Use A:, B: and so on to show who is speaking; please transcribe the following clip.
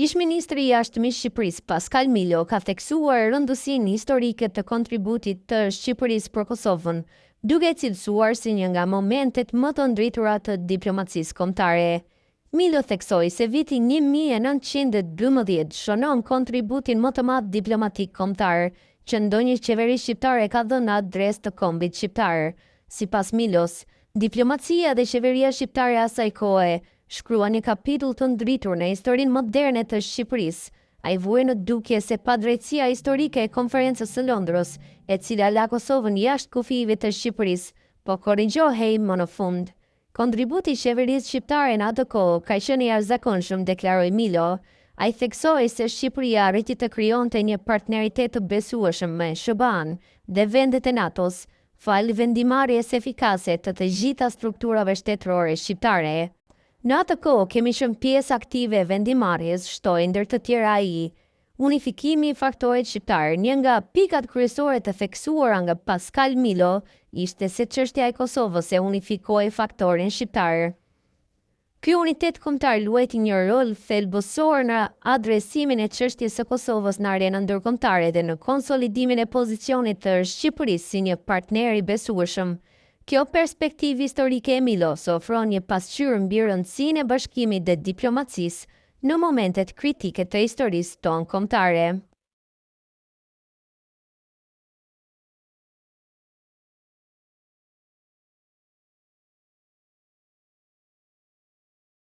A: Ish-ministri i jashtëm i Shqipërisë Pascal Miljo ka theksuar rëndësinë historike të kontributit të Shqipërisë për Kosovën, duke cilësuar si një nga momentet më të ndritura të diplomacisë kombëtare. Miljo theksoi se viti 1912 shënon kontributin më të madh diplomatik kombëtar që ndonjë qeveri shqiptare ka dhënë në adresë të kombit shqiptar. Sipas Miljos, diplomacia dhe qeveria shqiptare e asaj kohe shkrua një kapitull të ndritur në historinë moderne të Shqipërisë. Ai vuaj në dukje se padrejtësia historike e Konferencës së Londrës, e cila la Kosovën jashtë kufive të Shqipërisë, po korrigjohej më në fund. Kontributi i qeverisë shqiptare në atë kohë ka qenë i jashtëzakonshëm, deklaroi Miljo. Ai theksoi se Shqipëria arriti të krijonte një partneritet të besueshëm me SBA-n dhe vendet e NATO-s, fal vendimarrjes efikase të të gjitha strukturave shtetërore shqiptare. Në atë kohë kemi qenë pjesë aktive e vendimarrjes, shtoi ndër të tjera ai. Unifikimi i faktorit shqiptar, një nga pikat kryesore të theksuara nga Pascal Miljo, ishte se çështja e Kosovës e unifikoi faktorin shqiptar. Ky unitet kombëtar luajti një rol thelbësor në adresimin e çështjes së Kosovës në arenën ndërkombëtare dhe në konsolidimin e pozicionit të Shqipërisë si një partner i besueshëm. Kjo perspektivë historike e Miljos ofron një pasqyrë mbi rëndësinë e bashkimit dhe diplomacisë në momentet kritike të historisë tonë kombëtare.